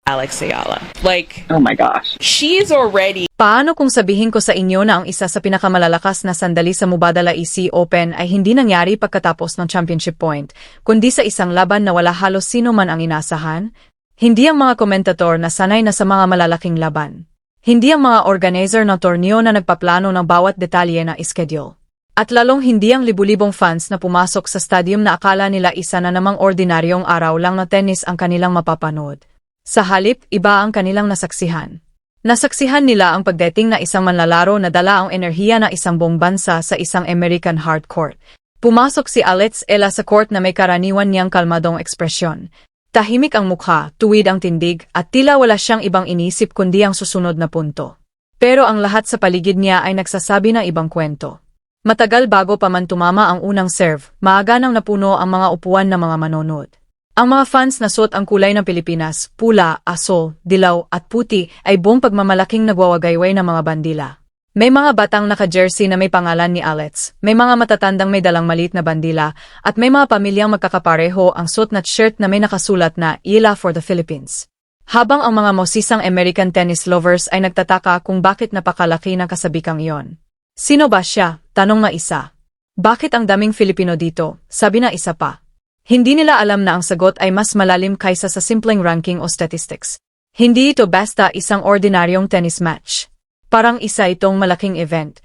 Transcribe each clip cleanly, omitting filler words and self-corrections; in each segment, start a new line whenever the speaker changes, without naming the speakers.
Alex Ayala. Like,
Oh my gosh.
she's already
Paano kung sabihin ko sa inyo na ang isa sa pinakamalalakas na sandali sa Mubadala EC Open ay hindi nangyari pagkatapos ng championship point, kundi sa isang laban na wala halos sino man ang inasahan? Hindi ang mga komentator na sanay na sa mga malalaking laban. Hindi ang mga organizer ng torneo na nagpaplano ng bawat detalye na schedule. At lalong hindi ang libu-libong fans na pumasok sa stadium na akala nila isa na namang ordinaryong araw lang na tennis ang kanilang mapapanood. Sa halip, iba ang kanilang nasaksihan. Nasaksihan nila ang pagdating na isang manlalaro na dala ang enerhiya na isang buong bansa sa isang American hard court. Pumasok si Alex Ayala sa court na may karaniwan niyang kalmadong ekspresyon. Tahimik ang mukha, tuwid ang tindig, at tila wala siyang ibang inisip kundi ang susunod na punto. Pero ang lahat sa paligid niya ay nagsasabi ng ibang kwento. Matagal bago pa man tumama ang unang serve, maaga nang napuno ang mga upuan ng mga manonood. Ang mga fans na suot ang kulay ng Pilipinas, pula, asul, dilaw at puti ay buong pagmamalaking nagwawagayway ng mga bandila. May mga batang naka-jersey na may pangalan ni Alex, may mga matatandang may dalang maliit na bandila, at may mga pamilyang magkakapareho ang suot na shirt na may nakasulat na Ayala for the Philippines. Habang ang mga mosisang American tennis lovers ay nagtataka kung bakit napakalaki ng kasabikang iyon. Sino ba siya? Tanong na isa. Bakit ang daming Filipino dito? Sabi na isa pa. Hindi nila alam na ang sagot ay mas malalim kaysa sa simpleng ranking o statistics. Hindi ito basta isang ordinaryong tennis match. Parang isa itong malaking event.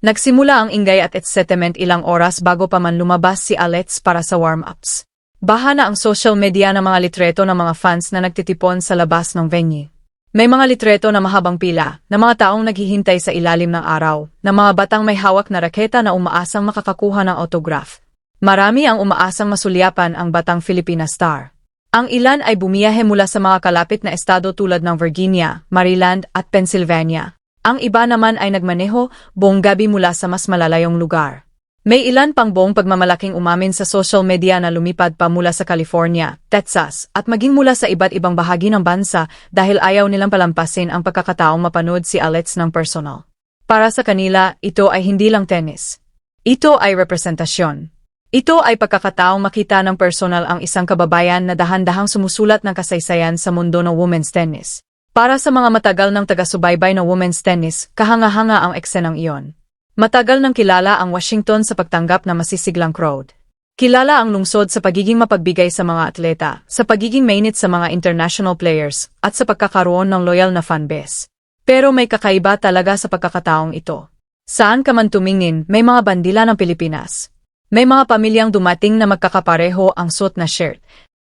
Nagsimula ang ingay at excitement ilang oras bago pa man lumabas si Alex para sa warm-ups. Baha na ang social media ng mga litreto ng mga fans na nagtitipon sa labas ng venue. May mga litreto na mahabang pila, na mga taong naghihintay sa ilalim ng araw, na mga batang may hawak na raketa na umaasang makakakuha ng autograph. Marami ang umaasang masulyapan ang batang Filipina star. Ang ilan ay bumiyahe mula sa mga kalapit na estado tulad ng Virginia, Maryland at Pennsylvania. Ang iba naman ay nagmaneho buong gabi mula sa mas malalayong lugar. May ilan pang buong pagmamalaking umamin sa social media na lumipad pa mula sa California, Texas at maging mula sa iba't ibang bahagi ng bansa dahil ayaw nilang palampasin ang pagkakataong mapanood si Alex ng personal. Para sa kanila, ito ay hindi lang tennis. Ito ay representasyon. Ito ay pagkakataong makita ng personal ang isang kababayan na dahan-dahang sumusulat ng kasaysayan sa mundo ng women's tennis. Para sa mga matagal ng taga-subaybay ng women's tennis, kahanga-hanga ang eksenang iyon. Matagal nang kilala ang Washington sa pagtanggap na masisiglang crowd. Kilala ang lungsod sa pagiging mapagbigay sa mga atleta, sa pagiging mainit sa mga international players, at sa pagkakaroon ng loyal na fanbase. Pero may kakaiba talaga sa pagkakataong ito. Saan ka man tumingin, may mga bandila ng Pilipinas. May mga pamilyang dumating na magkakapareho ang suot na shirt.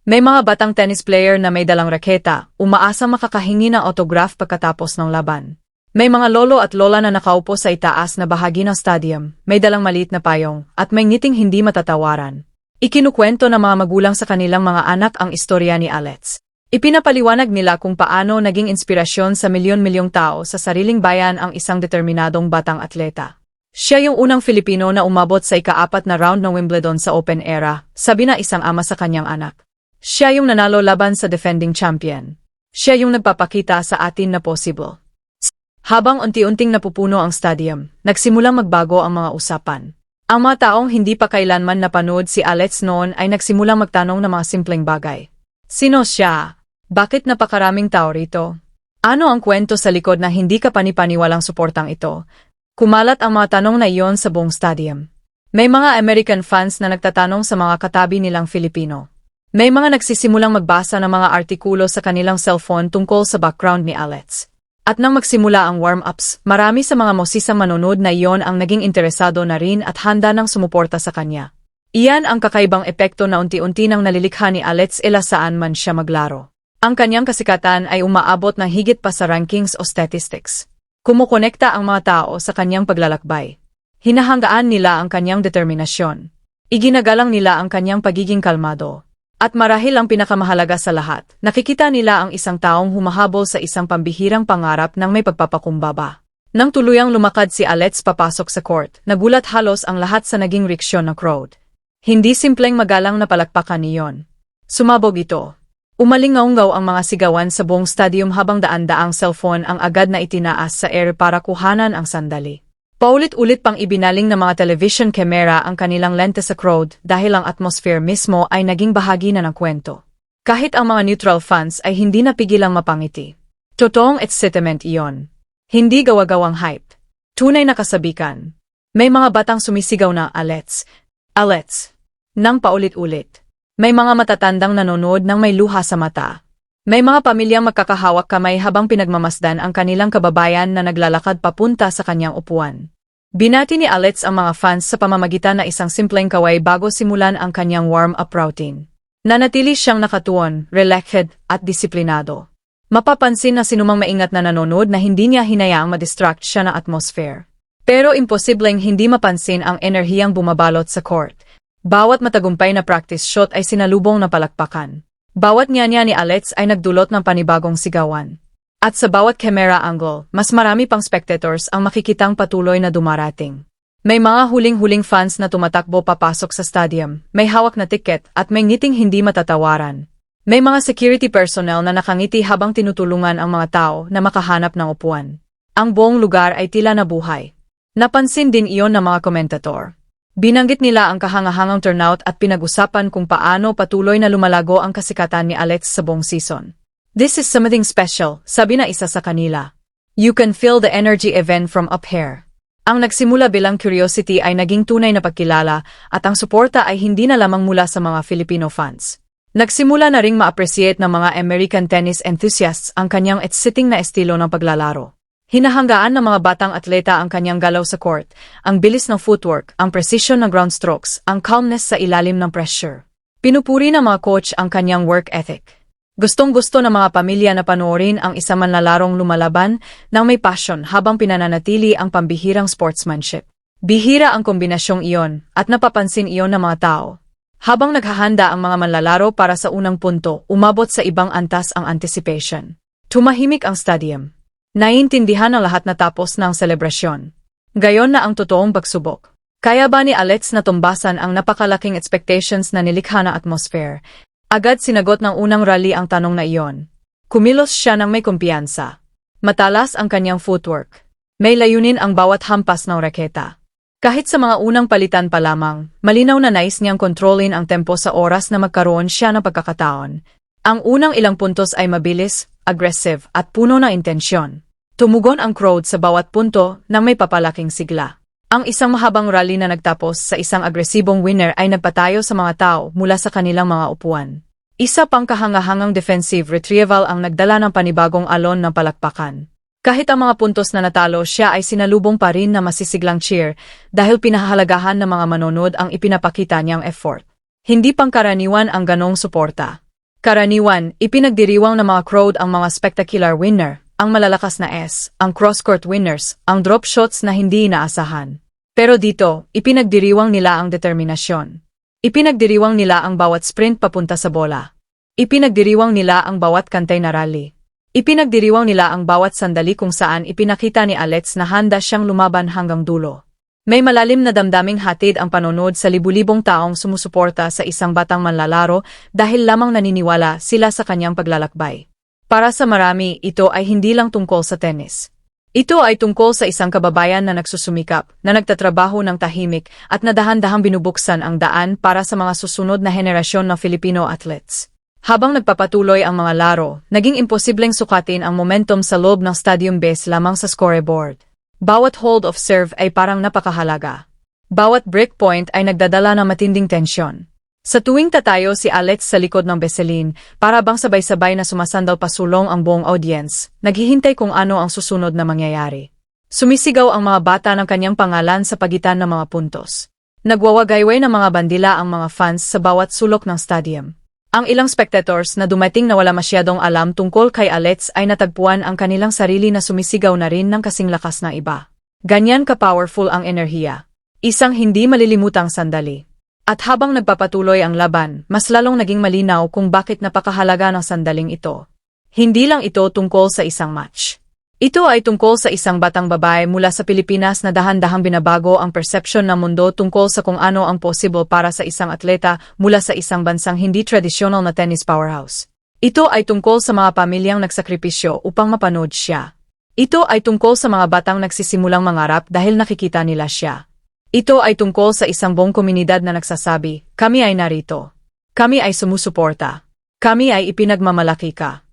May mga batang tennis player na may dalang raketa, umaasang makakahingi ng autograph pagkatapos ng laban. May mga lolo at lola na nakaupo sa itaas na bahagi ng stadium, may dalang maliit na payong, at may ngiting hindi matatawaran. Ikinukwento ng mga magulang sa kanilang mga anak ang istorya ni Alex. Ipinapaliwanag nila kung paano naging inspirasyon sa milyon-milyong tao sa sariling bayan ang isang determinadong batang atleta. Siya yung unang Filipino na umabot sa ika-4 na round ng Wimbledon sa Open era, sabi na isang ama sa kanyang anak. Siya yung nanalo laban sa defending champion. Siya yung nagpapakita sa atin na possible. Habang unti-unting napupuno ang stadium, nagsimulang magbago ang mga usapan. Ang mga taong hindi pa kailanman napanood si Alex noon ay nagsimulang magtanong ng mga simpleng bagay. Sino siya? Bakit napakaraming tao rito? Ano ang kwento sa likod na hindi ka panipaniwalang suportang ito? Kumalat ang mga tanong na iyon sa buong stadium. May mga American fans na nagtatanong sa mga katabi nilang Filipino. May mga nagsisimulang magbasa ng mga artikulo sa kanilang cellphone tungkol sa background ni Alex. At nang magsimula ang warm-ups, marami sa mga mosisang manonood na iyon ang naging interesado na rin at handa ng sumuporta sa kanya. Iyan ang kakaibang epekto na unti-unti nang nalilikha ni Alex Ayala saan man siya maglaro. Ang kanyang kasikatan ay umaabot ng higit pa sa rankings o statistics. Kumukonekta ang mga tao sa kanyang paglalakbay. Hinahanggaan nila ang kanyang determinasyon. Iginagalang nila ang kanyang pagiging kalmado. At marahil ang pinakamahalaga sa lahat, nakikita nila ang isang taong humahabol sa isang pambihirang pangarap ng may pagpapakumbaba. Nang tuluyang lumakad si Alex papasok sa court, nagulat halos ang lahat sa naging reaksyon ng crowd. Hindi simpleng magalang na palakpakan niyon. Sumabog ito. Umalingaungaw ang mga sigawan sa buong stadium habang daan-daang cellphone ang agad na itinaas sa air para kuhanan ang sandali. Paulit-ulit pang ibinaling ng mga television camera ang kanilang lente sa crowd dahil ang atmosphere mismo ay naging bahagi na ng kwento. Kahit ang mga neutral fans ay hindi napigilang mapangiti. Totoong excitement iyon. Hindi gawa-gawang hype. Tunay na kasabikan. May mga batang sumisigaw na Alets, Alets, nang paulit-ulit. May mga matatandang nanonood nang may luha sa mata. May mga pamilyang magkakahawak kamay habang pinagmamasdan ang kanilang kababayan na naglalakad papunta sa kanyang upuan. Binati ni Alets ang mga fans sa pamamagitan na isang simpleng kaway bago simulan ang kanyang warm-up routine. Nanatili siyang nakatuon, relaxed at disiplinado. Mapapansin na sinumang maingat na nanonood na hindi niya hinayaang madistract siya ng atmosphere. Pero imposibleng hindi mapansin ang enerhiyang bumabalot sa court. Bawat matagumpay na practice shot ay sinalubong na palakpakan. Bawat niya ni Alets ay nagdulot ng panibagong sigawan. At sa bawat camera angle, mas marami pang spectators ang makikitang patuloy na dumarating. May mga huling-huling fans na tumatakbo papasok sa stadium, may hawak na tiket at may ngiting hindi matatawaran. May mga security personnel na nakangiti habang tinutulungan ang mga tao na makahanap ng upuan. Ang buong lugar ay tila nabuhay. Napansin din iyon ng mga komentator. Binanggit nila ang kahangahangang turnout at pinag-usapan kung paano patuloy na lumalago ang kasikatan ni Alets sa buong season. This is something special, sabi na isa sa kanila. You can feel the energy event from up here. Ang nagsimula bilang curiosity ay naging tunay na pagkilala at ang suporta ay hindi na lamang mula sa mga Filipino fans. Nagsimula na ring ma-appreciate ng mga American tennis enthusiasts ang kanyang exciting na estilo ng paglalaro. Hinahanggaan ng mga batang atleta ang kanyang galaw sa court, ang bilis ng footwork, ang precision ng ground strokes, ang calmness sa ilalim ng pressure. Pinupuri ng mga coach ang kanyang work ethic. Gustong-gusto ng mga pamilya na panoorin ang isang manlalarong lumalaban ng may passion habang pinananatili ang pambihirang sportsmanship. Bihira ang kombinasyong iyon at napapansin iyon ng mga tao. Habang naghahanda ang mga manlalaro para sa unang punto, umabot sa ibang antas ang anticipation. Tumahimik ang stadium. Naiintindihan ng lahat na tapos ng selebrasyon. Gayon na ang totoong pagsubok. Kaya ba ni Alets na tumbasan ang napakalaking expectations na nilikha na atmosphere? Agad sinagot ng unang rally ang tanong na iyon. Kumilos siya ng may kumpiyansa. Matalas ang kanyang footwork. May layunin ang bawat hampas ng raketa. Kahit sa mga unang palitan pa lamang, malinaw na nais niyang kontrolin ang tempo sa oras na magkaroon siya ng pagkakataon. Ang unang ilang puntos ay mabilis, aggressive at puno ng intensyon. Tumugon ang crowd sa bawat punto nang may papalaking sigla. Ang isang mahabang rally na nagtapos sa isang agresibong winner ay nagpatayo sa mga tao mula sa kanilang mga upuan. Isa pang kahangahangang defensive retrieval ang nagdala ng panibagong alon ng palakpakan. Kahit ang mga puntos na natalo siya ay sinalubong pa rin na masisiglang cheer dahil pinahahalagahan ng mga manonood ang ipinapakita niyang effort. Hindi pangkaraniwan ang ganong suporta. Karaniwan, ipinagdiriwang ng mga crowd ang mga spectacular winner, ang malalakas na ang cross-court winners, ang drop shots na hindi inaasahan. Pero dito, ipinagdiriwang nila ang determinasyon. Ipinagdiriwang nila ang bawat sprint papunta sa bola. Ipinagdiriwang nila ang bawat kantay na rally. Ipinagdiriwang nila ang bawat sandali kung saan ipinakita ni Alets na handa siyang lumaban hanggang dulo. May malalim na damdaming hatid ang panonood sa libu-libong taong sumusuporta sa isang batang manlalaro dahil lamang naniniwala sila sa kanyang paglalakbay. Para sa marami, ito ay hindi lang tungkol sa tennis. Ito ay tungkol sa isang kababayan na nagsusumikap, na nagtatrabaho ng tahimik at na dahan-dahang binubuksan ang daan para sa mga susunod na henerasyon ng Filipino athletes. Habang nagpapatuloy ang mga laro, naging imposibleng sukatin ang momentum sa loob ng stadium base lamang sa scoreboard. Bawat hold of serve ay parang napakahalaga. Bawat break point ay nagdadala ng matinding tensyon. Sa tuwing tatayo si Alets sa likod ng beselin, para bang sabay-sabay na sumasandal pasulong ang buong audience, naghihintay kung ano ang susunod na mangyayari. Sumisigaw ang mga bata ng kanyang pangalan sa pagitan ng mga puntos. Nagwawagayway ng mga bandila ang mga fans sa bawat sulok ng stadium. Ang ilang spectators na dumating na wala masyadong alam tungkol kay Alets ay natagpuan ang kanilang sarili na sumisigaw na rin ng kasing lakas ng iba. Ganyan ka-powerful ang enerhiya. Isang hindi malilimutang sandali. At habang nagpapatuloy ang laban, mas lalong naging malinaw kung bakit napakahalaga ng sandaling ito. Hindi lang ito tungkol sa isang match. Ito ay tungkol sa isang batang babae mula sa Pilipinas na dahan-dahang binabago ang persepsyon ng mundo tungkol sa kung ano ang possible para sa isang atleta mula sa isang bansang hindi tradisyonal na tennis powerhouse. Ito ay tungkol sa mga pamilyang nagsakripisyo upang mapanood siya. Ito ay tungkol sa mga batang nagsisimulang mangarap dahil nakikita nila siya. Ito ay tungkol sa isang buong komunidad na nagsasabi, kami ay narito. Kami ay sumusuporta. Kami ay ipinagmamalaki ka.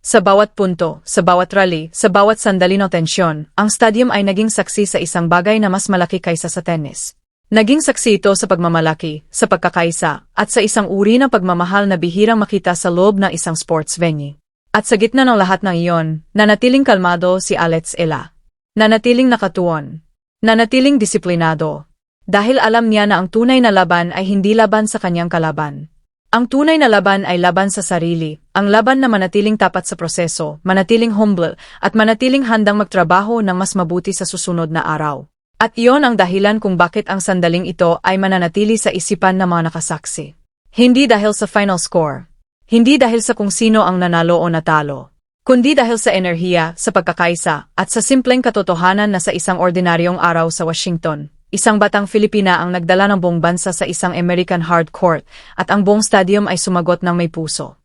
Sa bawat punto, sa bawat rally, sa bawat sandali ng tensyon, ang stadium ay naging saksi sa isang bagay na mas malaki kaysa sa tennis. Naging saksi ito sa pagmamalaki, sa pagkakaisa, at sa isang uri ng pagmamahal na bihirang makita sa loob ng isang sports venue. At sa gitna ng lahat ng iyon, nanatiling kalmado si Alex Ela. Nanatiling nakatuon. Nanatiling disiplinado. Dahil alam niya na ang tunay na laban ay hindi laban sa kanyang kalaban. Ang tunay na laban ay laban sa sarili, ang laban na manatiling tapat sa proseso, manatiling humble, at manatiling handang magtrabaho ng mas mabuti sa susunod na araw. At iyon ang dahilan kung bakit ang sandaling ito ay mananatili sa isipan ng mga nakasaksi. Hindi dahil sa final score. Hindi dahil sa kung sino ang nanalo o natalo. Kundi dahil sa enerhiya, sa pagkakaisa, at sa simpleng katotohanan na sa isang ordinaryong araw sa Washington, isang batang Filipina ang nagdala ng buong bansa sa isang American hard court at ang buong stadium ay sumagot ng may puso.